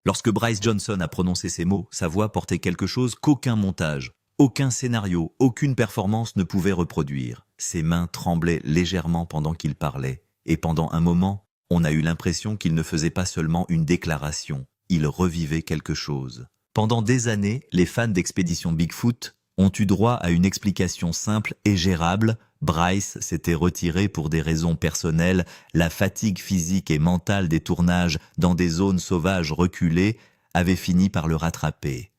Lorsque Bryce Johnson a prononcé ces mots, sa voix portait quelque chose qu'aucun montage, aucun scénario, aucune performance ne pouvait reproduire. Ses mains tremblaient légèrement pendant qu'il parlait, et pendant un moment, on a eu l'impression qu'il ne faisait pas seulement une déclaration, il revivait quelque chose. Pendant des années, les fans d'Expédition Bigfoot ont eu droit à une explication simple et gérable. Bryce s'était retiré pour des raisons personnelles, la fatigue physique et mentale des tournages dans des zones sauvages reculées avait fini par le rattraper.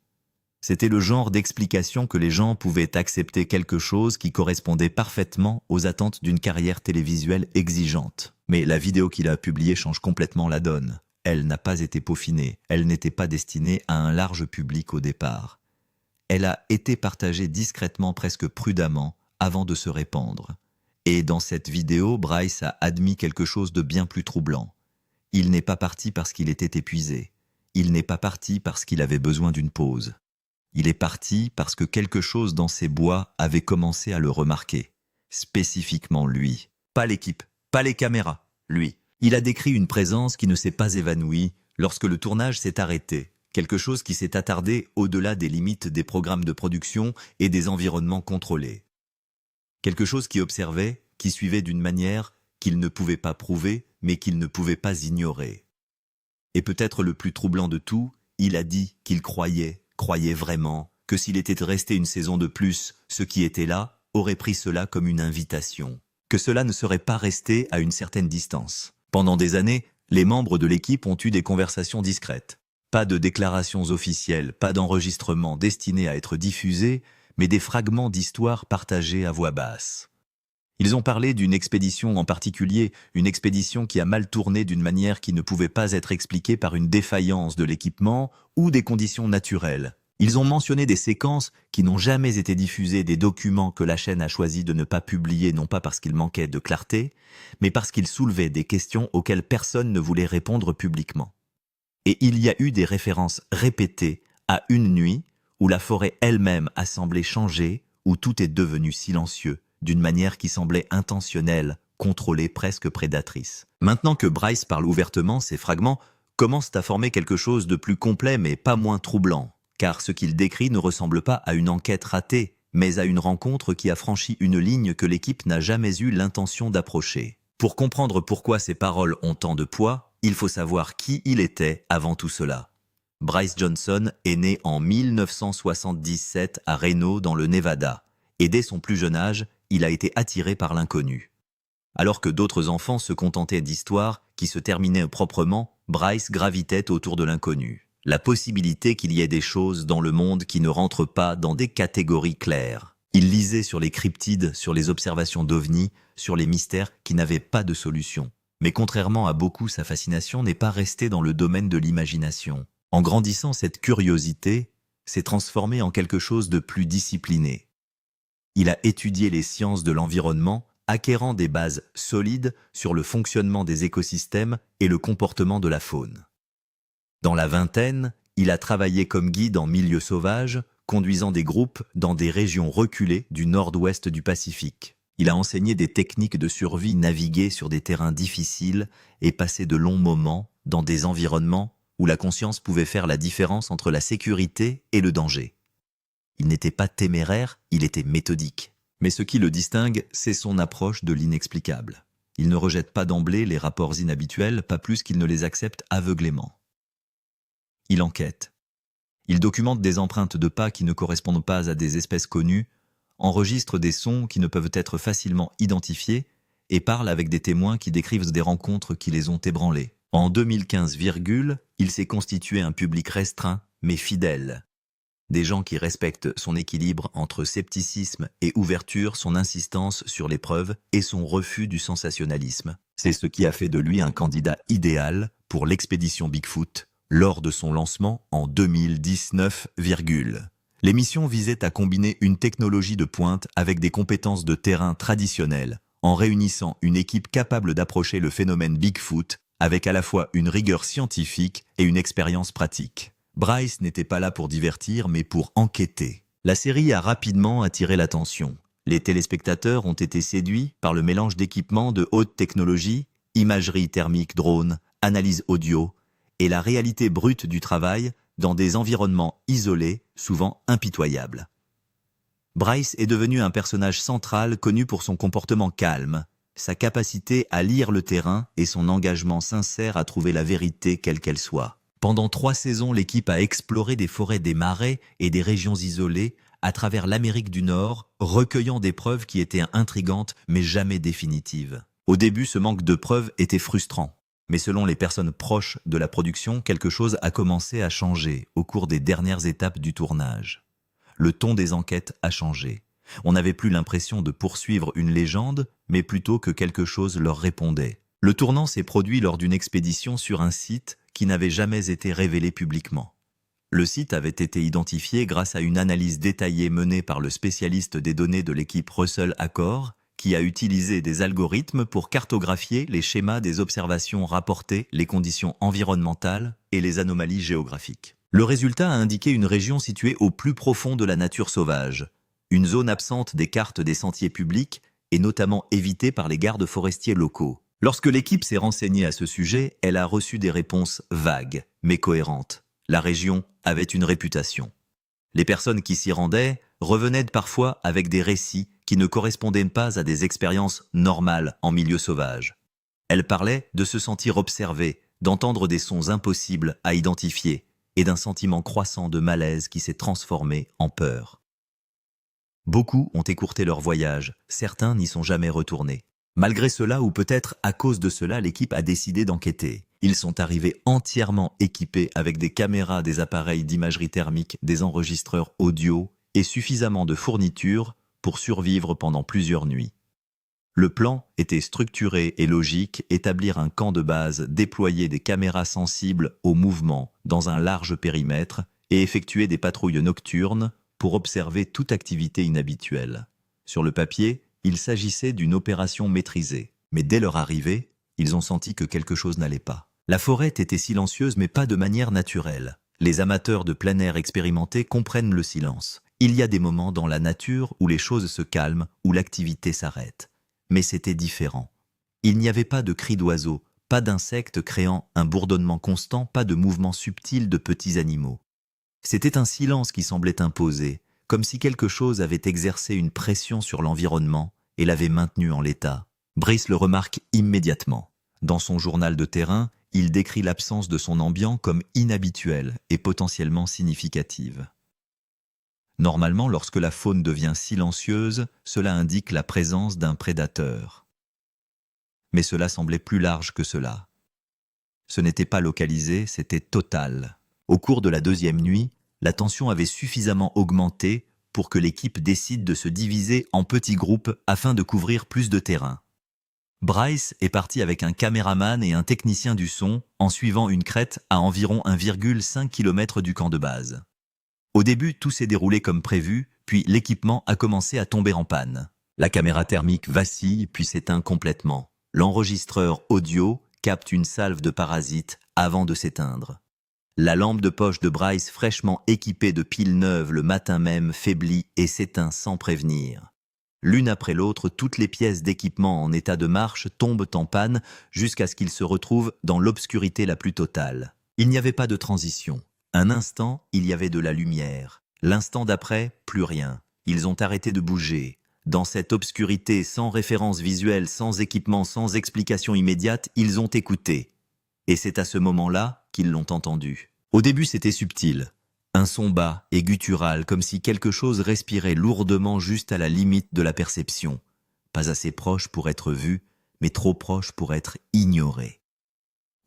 C'était le genre d'explication que les gens pouvaient accepter quelque chose qui correspondait parfaitement aux attentes d'une carrière télévisuelle exigeante. Mais la vidéo qu'il a publiée change complètement la donne. Elle n'a pas été peaufinée, elle n'était pas destinée à un large public au départ. Elle a été partagée discrètement, presque prudemment, avant de se répandre. Et dans cette vidéo, Bryce a admis quelque chose de bien plus troublant. Il n'est pas parti parce qu'il était épuisé. Il n'est pas parti parce qu'il avait besoin d'une pause. Il est parti parce que quelque chose dans ses bois avait commencé à le remarquer. Spécifiquement lui. Pas l'équipe, pas les caméras, lui. Il a décrit une présence qui ne s'est pas évanouie lorsque le tournage s'est arrêté. Quelque chose qui s'est attardé au-delà des limites des programmes de production et des environnements contrôlés. Quelque chose qui observait, qui suivait d'une manière qu'il ne pouvait pas prouver, mais qu'il ne pouvait pas ignorer. Et peut-être le plus troublant de tout, il a dit qu'il croyait vraiment, que s'il était resté une saison de plus, ceux qui étaient là auraient pris cela comme une invitation. Que cela ne serait pas resté à une certaine distance. Pendant des années, les membres de l'équipe ont eu des conversations discrètes. Pas de déclarations officielles, pas d'enregistrements destinés à être diffusés, mais des fragments d'histoires partagés à voix basse. Ils ont parlé d'une expédition en particulier, une expédition qui a mal tourné d'une manière qui ne pouvait pas être expliquée par une défaillance de l'équipement ou des conditions naturelles. Ils ont mentionné des séquences qui n'ont jamais été diffusées, des documents que la chaîne a choisi de ne pas publier, non pas parce qu'ils manquaient de clarté, mais parce qu'ils soulevaient des questions auxquelles personne ne voulait répondre publiquement. Et il y a eu des références répétées à une nuit où la forêt elle-même a semblé changer, où tout est devenu silencieux, d'une manière qui semblait intentionnelle, contrôlée, presque prédatrice. Maintenant que Bryce parle ouvertement, ces fragments commencent à former quelque chose de plus complet mais pas moins troublant, car ce qu'il décrit ne ressemble pas à une enquête ratée, mais à une rencontre qui a franchi une ligne que l'équipe n'a jamais eu l'intention d'approcher. Pour comprendre pourquoi ces paroles ont tant de poids, il faut savoir qui il était avant tout cela. Bryce Johnson est né en 1977 à Reno, dans le Nevada, et dès son plus jeune âge, il a été attiré par l'inconnu. Alors que d'autres enfants se contentaient d'histoires qui se terminaient proprement, Bryce gravitait autour de l'inconnu. La possibilité qu'il y ait des choses dans le monde qui ne rentrent pas dans des catégories claires. Il lisait sur les cryptides, sur les observations d'ovnis, sur les mystères qui n'avaient pas de solution. Mais contrairement à beaucoup, sa fascination n'est pas restée dans le domaine de l'imagination. En grandissant, cette curiosité s'est transformée en quelque chose de plus discipliné. Il a étudié les sciences de l'environnement, acquérant des bases solides sur le fonctionnement des écosystèmes et le comportement de la faune. Dans la vingtaine, il a travaillé comme guide en milieu sauvage, conduisant des groupes dans des régions reculées du nord-ouest du Pacifique. Il a enseigné des techniques de survie, navigué sur des terrains difficiles et passé de longs moments dans des environnements où la conscience pouvait faire la différence entre la sécurité et le danger. Il n'était pas téméraire, il était méthodique. Mais ce qui le distingue, c'est son approche de l'inexplicable. Il ne rejette pas d'emblée les rapports inhabituels, pas plus qu'il ne les accepte aveuglément. Il enquête. Il documente des empreintes de pas qui ne correspondent pas à des espèces connues, enregistre des sons qui ne peuvent être facilement identifiés et parle avec des témoins qui décrivent des rencontres qui les ont ébranlés. En 2015, il s'est constitué un public restreint mais fidèle. Des gens qui respectent son équilibre entre scepticisme et ouverture, son insistance sur les preuves et son refus du sensationnalisme. C'est ce qui a fait de lui un candidat idéal pour l'expédition Bigfoot lors de son lancement en 2019. L'émission visait à combiner une technologie de pointe avec des compétences de terrain traditionnelles, en réunissant une équipe capable d'approcher le phénomène Bigfoot avec à la fois une rigueur scientifique et une expérience pratique. Bryce n'était pas là pour divertir, mais pour enquêter. La série a rapidement attiré l'attention. Les téléspectateurs ont été séduits par le mélange d'équipements de haute technologie, imagerie thermique, drone, analyse audio et la réalité brute du travail dans des environnements isolés, souvent impitoyables. Bryce est devenu un personnage central connu pour son comportement calme, sa capacité à lire le terrain et son engagement sincère à trouver la vérité quelle qu'elle soit. Pendant 3 saisons, l'équipe a exploré des forêts, des marais et des régions isolées à travers l'Amérique du Nord, recueillant des preuves qui étaient intrigantes mais jamais définitives. Au début, ce manque de preuves était frustrant. Mais selon les personnes proches de la production, quelque chose a commencé à changer au cours des dernières étapes du tournage. Le ton des enquêtes a changé. On n'avait plus l'impression de poursuivre une légende, mais plutôt que quelque chose leur répondait. Le tournant s'est produit lors d'une expédition sur un site qui n'avait jamais été révélé publiquement. Le site avait été identifié grâce à une analyse détaillée menée par le spécialiste des données de l'équipe Russell Accor, qui a utilisé des algorithmes pour cartographier les schémas des observations rapportées, les conditions environnementales et les anomalies géographiques. Le résultat a indiqué une région située au plus profond de la nature sauvage, une zone absente des cartes des sentiers publics et notamment évitée par les gardes forestiers locaux. Lorsque l'équipe s'est renseignée à ce sujet, elle a reçu des réponses vagues, mais cohérentes. La région avait une réputation. Les personnes qui s'y rendaient revenaient parfois avec des récits qui ne correspondaient pas à des expériences normales en milieu sauvage. Elles parlaient de se sentir observées, d'entendre des sons impossibles à identifier et d'un sentiment croissant de malaise qui s'est transformé en peur. Beaucoup ont écourté leur voyage, certains n'y sont jamais retournés. Malgré cela, ou peut-être à cause de cela, l'équipe a décidé d'enquêter. Ils sont arrivés entièrement équipés avec des caméras, des appareils d'imagerie thermique, des enregistreurs audio et suffisamment de fournitures pour survivre pendant plusieurs nuits. Le plan était structuré et logique, établir un camp de base, déployer des caméras sensibles au mouvement dans un large périmètre et effectuer des patrouilles nocturnes pour observer toute activité inhabituelle. Sur le papier, il s'agissait d'une opération maîtrisée, mais dès leur arrivée, ils ont senti que quelque chose n'allait pas. La forêt était silencieuse mais pas de manière naturelle. Les amateurs de plein air expérimentés comprennent le silence. Il y a des moments dans la nature où les choses se calment, où l'activité s'arrête. Mais c'était différent. Il n'y avait pas de cris d'oiseaux, pas d'insectes créant un bourdonnement constant, pas de mouvements subtils de petits animaux. C'était un silence qui semblait imposé, comme si quelque chose avait exercé une pression sur l'environnement et l'avait maintenu en l'état. Bryce le remarque immédiatement. Dans son journal de terrain, il décrit l'absence de son ambiant comme inhabituelle et potentiellement significative. Normalement, lorsque la faune devient silencieuse, cela indique la présence d'un prédateur. Mais cela semblait plus large que cela. Ce n'était pas localisé, c'était total. Au cours de la 2e nuit, la tension avait suffisamment augmenté pour que l'équipe décide de se diviser en petits groupes afin de couvrir plus de terrain. Bryce est parti avec un caméraman et un technicien du son en suivant une crête à environ 1,5 km du camp de base. Au début, tout s'est déroulé comme prévu, puis l'équipement a commencé à tomber en panne. La caméra thermique vacille puis s'éteint complètement. L'enregistreur audio capte une salve de parasites avant de s'éteindre. La lampe de poche de Bryce, fraîchement équipée de piles neuves le matin même, faiblit et s'éteint sans prévenir. L'une après l'autre, toutes les pièces d'équipement en état de marche tombent en panne jusqu'à ce qu'ils se retrouvent dans l'obscurité la plus totale. Il n'y avait pas de transition. Un instant, il y avait de la lumière. L'instant d'après, plus rien. Ils ont arrêté de bouger. Dans cette obscurité, sans référence visuelle, sans équipement, sans explication immédiate, ils ont écouté. Et c'est à ce moment-là qu'ils l'ont entendu. Au début, c'était subtil. Un son bas et guttural, comme si quelque chose respirait lourdement juste à la limite de la perception. Pas assez proche pour être vu, mais trop proche pour être ignoré.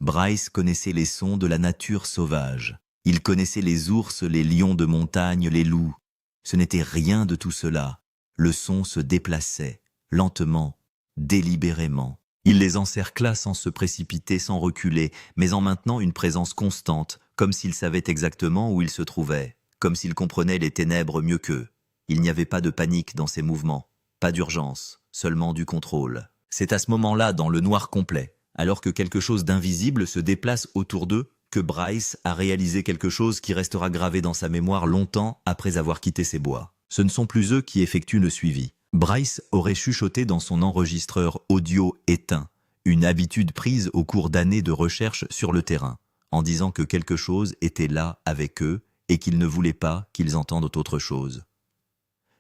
Bryce connaissait les sons de la nature sauvage. Il connaissait les ours, les lions de montagne, les loups. Ce n'était rien de tout cela. Le son se déplaçait, lentement, délibérément. Il les encercla sans se précipiter, sans reculer, mais en maintenant une présence constante, comme s'il savait exactement où il se trouvait, comme s'il comprenait les ténèbres mieux qu'eux. Il n'y avait pas de panique dans ses mouvements, pas d'urgence, seulement du contrôle. C'est à ce moment-là, dans le noir complet, alors que quelque chose d'invisible se déplace autour d'eux, que Bryce a réalisé quelque chose qui restera gravé dans sa mémoire longtemps après avoir quitté ces bois. Ce ne sont plus eux qui effectuent le suivi. Bryce aurait chuchoté dans son enregistreur audio éteint, une habitude prise au cours d'années de recherche sur le terrain. en disant que quelque chose était là avec eux et qu'il ne voulait pas qu'ils entendent autre chose.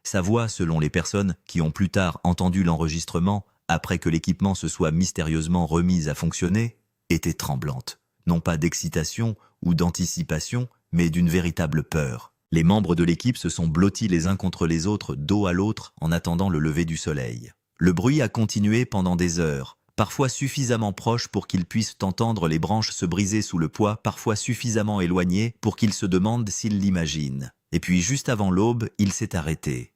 Sa voix, selon les personnes qui ont plus tard entendu l'enregistrement, après que l'équipement se soit mystérieusement remis à fonctionner, était tremblante. Non pas d'excitation ou d'anticipation, mais d'une véritable peur. Les membres de l'équipe se sont blottis les uns contre les autres, dos à l'autre, en attendant le lever du soleil. Le bruit a continué pendant des heures, parfois suffisamment proche pour qu'ils puissent entendre les branches se briser sous le poids, parfois suffisamment éloigné pour qu'ils se demandent s'ils l'imaginent. Et puis, juste avant l'aube, il s'est arrêté.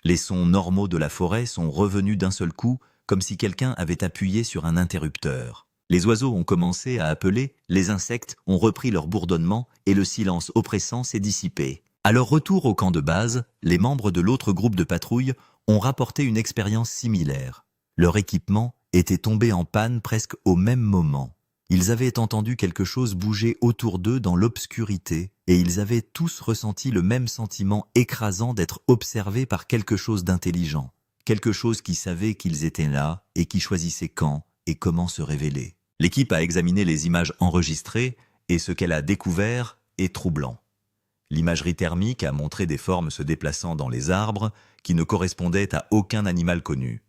Les sons normaux de la forêt sont revenus d'un seul coup, comme si quelqu'un avait appuyé sur un interrupteur. Les oiseaux ont commencé à appeler, les insectes ont repris leur bourdonnement et le silence oppressant s'est dissipé. À leur retour au camp de base, les membres de l'autre groupe de patrouille ont rapporté une expérience similaire. Leur équipement était tombé en panne presque au même moment. Ils avaient entendu quelque chose bouger autour d'eux dans l'obscurité et ils avaient tous ressenti le même sentiment écrasant d'être observés par quelque chose d'intelligent, quelque chose qui savait qu'ils étaient là et qui choisissait quand et comment se révéler. L'équipe a examiné les images enregistrées et ce qu'elle a découvert est troublant. L'imagerie thermique a montré des formes se déplaçant dans les arbres qui ne correspondaient à aucun animal connu.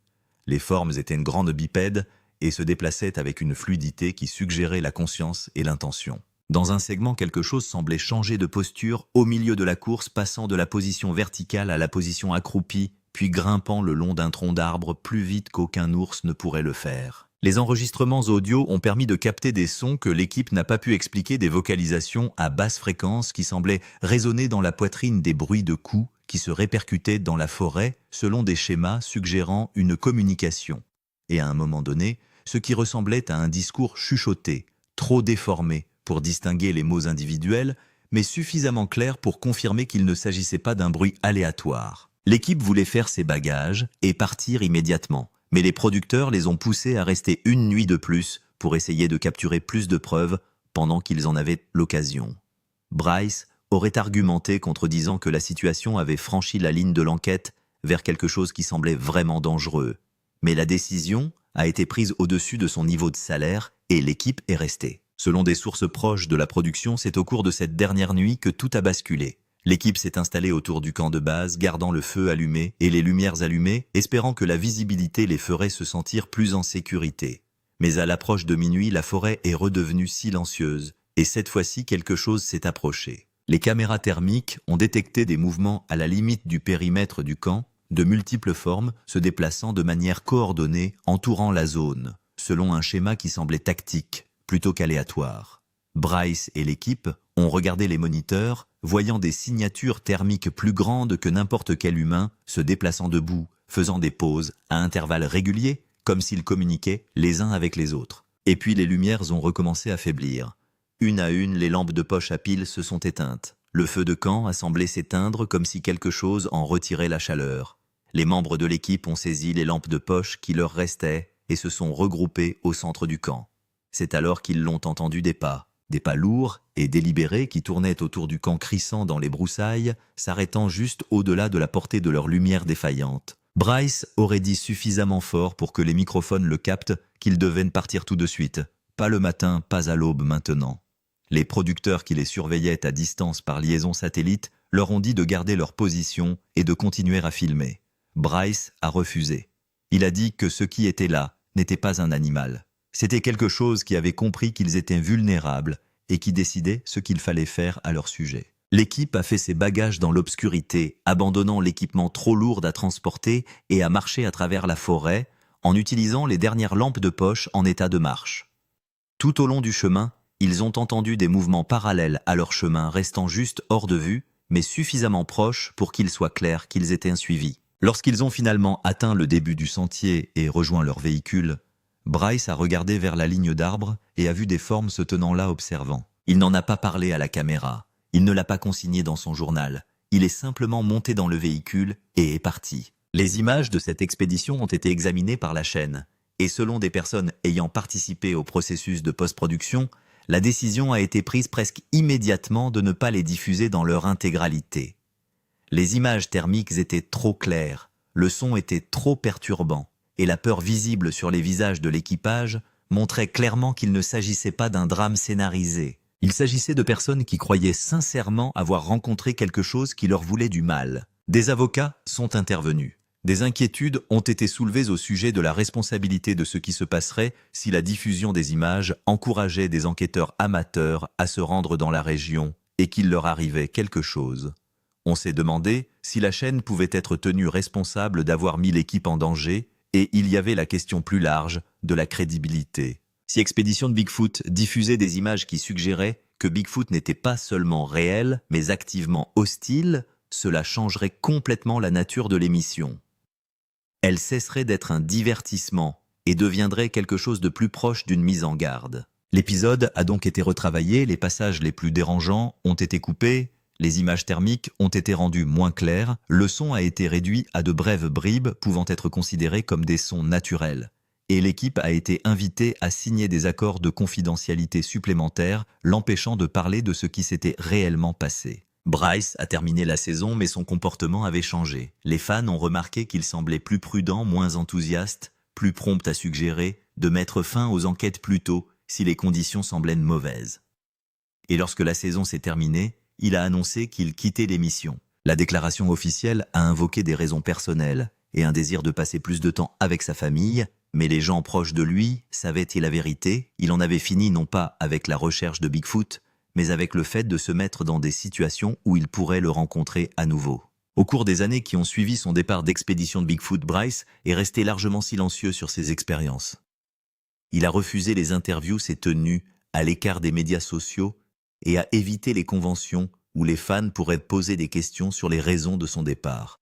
Les formes étaient une grande bipède et se déplaçaient avec une fluidité qui suggérait la conscience et l'intention. Dans un segment, quelque chose semblait changer de posture au milieu de la course, passant de la position verticale à la position accroupie, puis grimpant le long d'un tronc d'arbre plus vite qu'aucun ours ne pourrait le faire. Les enregistrements audio ont permis de capter des sons que l'équipe n'a pas pu expliquer, des vocalisations à basse fréquence qui semblaient résonner dans la poitrine, des bruits de coups qui se répercutaient dans la forêt selon des schémas suggérant une communication. Et à un moment donné, ce qui ressemblait à un discours chuchoté, trop déformé pour distinguer les mots individuels, mais suffisamment clair pour confirmer qu'il ne s'agissait pas d'un bruit aléatoire. L'équipe voulait faire ses bagages et partir immédiatement, mais les producteurs les ont poussés à rester une nuit de plus pour essayer de capturer plus de preuves pendant qu'ils en avaient l'occasion. Bryce aurait argumenté contredisant que la situation avait franchi la ligne de l'enquête vers quelque chose qui semblait vraiment dangereux. Mais la décision a été prise au-dessus de son niveau de salaire et l'équipe est restée. Selon des sources proches de la production, c'est au cours de cette dernière nuit que tout a basculé. L'équipe s'est installée autour du camp de base, gardant le feu allumé et les lumières allumées, espérant que la visibilité les ferait se sentir plus en sécurité. Mais à l'approche de minuit, la forêt est redevenue silencieuse, et cette fois-ci, quelque chose s'est approché. Les caméras thermiques ont détecté des mouvements à la limite du périmètre du camp, de multiples formes se déplaçant de manière coordonnée, entourant la zone, selon un schéma qui semblait tactique, plutôt qu'aléatoire. Bryce et l'équipe ont regardé les moniteurs, voyant des signatures thermiques plus grandes que n'importe quel humain, se déplaçant debout, faisant des pauses à intervalles réguliers, comme s'ils communiquaient les uns avec les autres. Et puis les lumières ont recommencé à faiblir. Une à une, les lampes de poche à piles se sont éteintes. Le feu de camp a semblé s'éteindre comme si quelque chose en retirait la chaleur. Les membres de l'équipe ont saisi les lampes de poche qui leur restaient et se sont regroupés au centre du camp. C'est alors qu'ils l'ont entendu des pas lourds et délibérés qui tournaient autour du camp crissant dans les broussailles, s'arrêtant juste au-delà de la portée de leur lumière défaillante. Bryce aurait dit suffisamment fort pour que les microphones le captent qu'ils devaient partir tout de suite. Pas le matin, pas à l'aube maintenant. Les producteurs qui les surveillaient à distance par liaison satellite leur ont dit de garder leur position et de continuer à filmer. Bryce a refusé. Il a dit que ce qui était là n'était pas un animal. C'était quelque chose qui avait compris qu'ils étaient vulnérables et qui décidait ce qu'il fallait faire à leur sujet. L'équipe a fait ses bagages dans l'obscurité, abandonnant l'équipement trop lourd à transporter et a marché à travers la forêt en utilisant les dernières lampes de poche en état de marche. Tout au long du chemin, ils ont entendu des mouvements parallèles à leur chemin, restant juste hors de vue, mais suffisamment proches pour qu'il soit clair qu'ils étaient suivis. Lorsqu'ils ont finalement atteint le début du sentier et rejoint leur véhicule, Bryce a regardé vers la ligne d'arbres et a vu des formes se tenant là observant. Il n'en a pas parlé à la caméra, il ne l'a pas consigné dans son journal, il est simplement monté dans le véhicule et est parti. Les images de cette expédition ont été examinées par la chaîne, et selon des personnes ayant participé au processus de post-production, la décision a été prise presque immédiatement de ne pas les diffuser dans leur intégralité. Les images thermiques étaient trop claires, le son était trop perturbant, et la peur visible sur les visages de l'équipage montrait clairement qu'il ne s'agissait pas d'un drame scénarisé, Il s'agissait de personnes qui croyaient sincèrement avoir rencontré quelque chose qui leur voulait du mal. Des avocats sont intervenus. Des inquiétudes ont été soulevées au sujet de la responsabilité de ce qui se passerait si la diffusion des images encourageait des enquêteurs amateurs à se rendre dans la région et qu'il leur arrivait quelque chose. On s'est demandé si la chaîne pouvait être tenue responsable d'avoir mis l'équipe en danger, et il y avait la question plus large de la crédibilité. Si Expédition de Bigfoot diffusait des images qui suggéraient que Bigfoot n'était pas seulement réel, mais activement hostile, cela changerait complètement la nature de l'émission. Elle cesserait d'être un divertissement et deviendrait quelque chose de plus proche d'une mise en garde. L'épisode a donc été retravaillé, les passages les plus dérangeants ont été coupés, les images thermiques ont été rendues moins claires, le son a été réduit à de brèves bribes pouvant être considérées comme des sons naturels. Et l'équipe a été invitée à signer des accords de confidentialité supplémentaires, l'empêchant de parler de ce qui s'était réellement passé. Bryce a terminé la saison, mais son comportement avait changé. Les fans ont remarqué qu'il semblait plus prudent, moins enthousiaste, plus prompt à suggérer de mettre fin aux enquêtes plus tôt si les conditions semblaient mauvaises. Et lorsque la saison s'est terminée, il a annoncé qu'il quittait l'émission. La déclaration officielle a invoqué des raisons personnelles et un désir de passer plus de temps avec sa famille, mais les gens proches de lui savaient-ils la vérité? Il en avait fini non pas avec la recherche de Bigfoot, mais avec le fait de se mettre dans des situations où il pourrait le rencontrer à nouveau. Au cours des années qui ont suivi son départ d'Expédition de Bigfoot, Bryce est resté largement silencieux sur ses expériences. Il a refusé les interviews, s'est tenu à l'écart des médias sociaux et a évité les conventions où les fans pourraient poser des questions sur les raisons de son départ.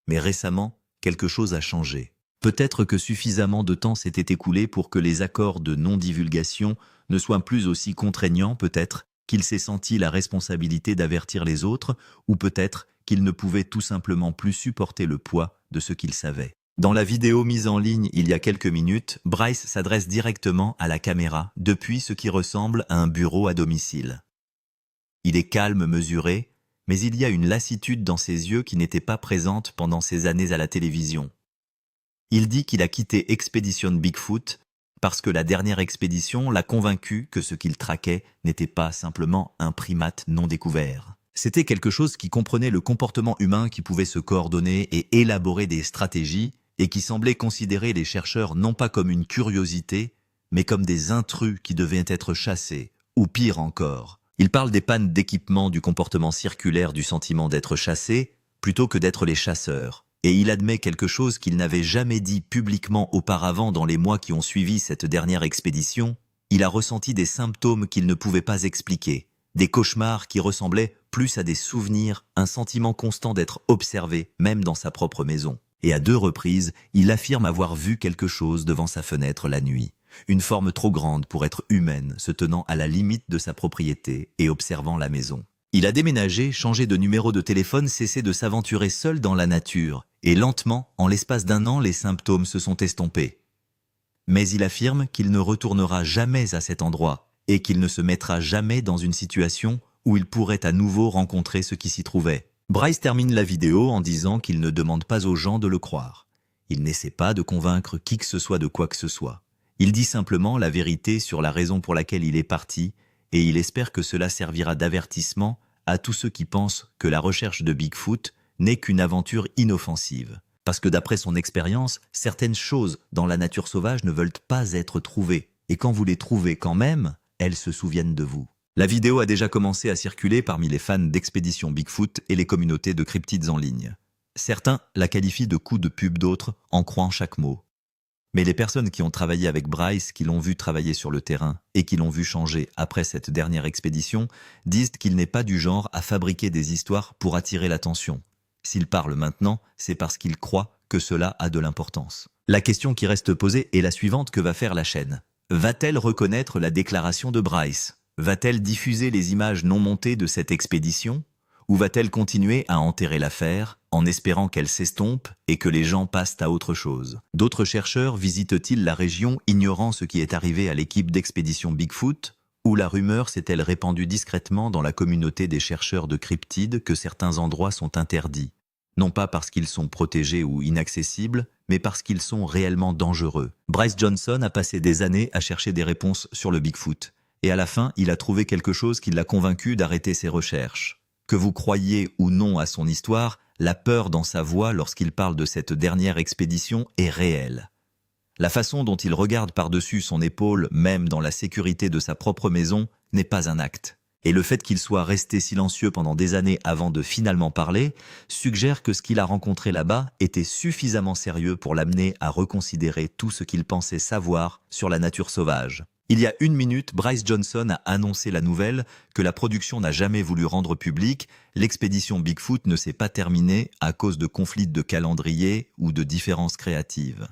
Mais récemment, quelque chose a changé. Peut-être que suffisamment de temps s'était écoulé pour que les accords de non-divulgation ne soient plus aussi contraignants, peut-être qu'il s'est senti la responsabilité d'avertir les autres, ou peut-être qu'il ne pouvait tout simplement plus supporter le poids de ce qu'il savait. Dans la vidéo mise en ligne il y a quelques minutes, Bryce s'adresse directement à la caméra depuis ce qui ressemble à un bureau à domicile. Il est calme, mesuré, mais il y a une lassitude dans ses yeux qui n'était pas présente pendant ses années à la télévision. Il dit qu'il a quitté Expédition Bigfoot parce que la dernière expédition l'a convaincu que ce qu'il traquait n'était pas simplement un primate non découvert. C'était quelque chose qui comprenait le comportement humain, qui pouvait se coordonner et élaborer des stratégies, et qui semblait considérer les chercheurs non pas comme une curiosité, mais comme des intrus qui devaient être chassés, ou pire encore. Il parle des pannes d'équipement, du comportement circulaire, du sentiment d'être chassé, plutôt que d'être les chasseurs. Et il admet quelque chose qu'il n'avait jamais dit publiquement auparavant dans les mois qui ont suivi cette dernière expédition. Il a ressenti des symptômes qu'il ne pouvait pas expliquer, des cauchemars qui ressemblaient plus à des souvenirs, un sentiment constant d'être observé, même dans sa propre maison. Et à 2 reprises, il affirme avoir vu quelque chose devant sa fenêtre la nuit. Une forme trop grande pour être humaine, se tenant à la limite de sa propriété et observant la maison. Il a déménagé, changé de numéro de téléphone, cessé de s'aventurer seul dans la nature. Et lentement, en l'espace d'1 an, les symptômes se sont estompés. Mais il affirme qu'il ne retournera jamais à cet endroit et qu'il ne se mettra jamais dans une situation où il pourrait à nouveau rencontrer ce qui s'y trouvait. Bryce termine la vidéo en disant qu'il ne demande pas aux gens de le croire. Il n'essaie pas de convaincre qui que ce soit de quoi que ce soit. Il dit simplement la vérité sur la raison pour laquelle il est parti, et il espère que cela servira d'avertissement à tous ceux qui pensent que la recherche de Bigfoot n'est qu'une aventure inoffensive. Parce que d'après son expérience, certaines choses dans la nature sauvage ne veulent pas être trouvées, et quand vous les trouvez quand même, elles se souviennent de vous. La vidéo a déjà commencé à circuler parmi les fans d'Expédition Bigfoot et les communautés de cryptides en ligne. Certains la qualifient de coup de pub, d'autres en croient chaque mot. Mais les personnes qui ont travaillé avec Bryce, qui l'ont vu travailler sur le terrain et qui l'ont vu changer après cette dernière expédition, disent qu'il n'est pas du genre à fabriquer des histoires pour attirer l'attention. S'il parle maintenant, c'est parce qu'il croit que cela a de l'importance. La question qui reste posée est la suivante: que va faire la chaîne? Va-t-elle reconnaître la déclaration de Bryce? Va-t-elle diffuser les images non montées de cette expédition? Ou va-t-elle continuer à enterrer l'affaire en espérant qu'elle s'estompe et que les gens passent à autre chose? D'autres chercheurs visitent-ils la région ignorant ce qui est arrivé à l'équipe d'Expédition Bigfoot? Ou la rumeur s'est-elle répandue discrètement dans la communauté des chercheurs de cryptides que certains endroits sont interdits? Non pas parce qu'ils sont protégés ou inaccessibles, mais parce qu'ils sont réellement dangereux. Bryce Johnson a passé des années à chercher des réponses sur le Bigfoot. Et à la fin, il a trouvé quelque chose qui l'a convaincu d'arrêter ses recherches. Que vous croyiez ou non à son histoire, la peur dans sa voix lorsqu'il parle de cette dernière expédition est réelle. La façon dont il regarde par-dessus son épaule, même dans la sécurité de sa propre maison, n'est pas un acte. Et le fait qu'il soit resté silencieux pendant des années avant de finalement parler, suggère que ce qu'il a rencontré là-bas était suffisamment sérieux pour l'amener à reconsidérer tout ce qu'il pensait savoir sur la nature sauvage. Il y a 1 minute, Bryce Johnson a annoncé la nouvelle que la production n'a jamais voulu rendre publique. L'expédition Bigfoot ne s'est pas terminée à cause de conflits de calendrier ou de différences créatives.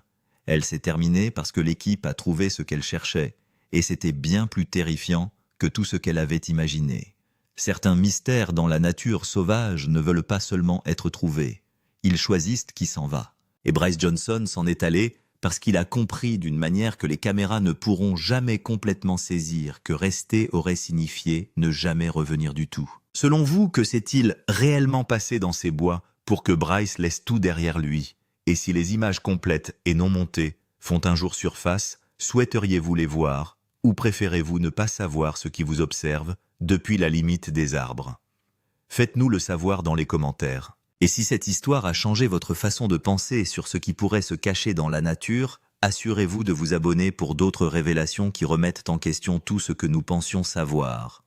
Elle s'est terminée parce que l'équipe a trouvé ce qu'elle cherchait, et c'était bien plus terrifiant que tout ce qu'elle avait imaginé. Certains mystères dans la nature sauvage ne veulent pas seulement être trouvés, ils choisissent qui s'en va. Et Bryce Johnson s'en est allé parce qu'il a compris d'une manière que les caméras ne pourront jamais complètement saisir que rester aurait signifié ne jamais revenir du tout. Selon vous, que s'est-il réellement passé dans ces bois pour que Bryce laisse tout derrière lui? Et si les images complètes et non montées font un jour surface, souhaiteriez-vous les voir ou préférez-vous ne pas savoir ce qui vous observe depuis la limite des arbres? Faites-nous le savoir dans les commentaires. Et si cette histoire a changé votre façon de penser sur ce qui pourrait se cacher dans la nature, assurez-vous de vous abonner pour d'autres révélations qui remettent en question tout ce que nous pensions savoir.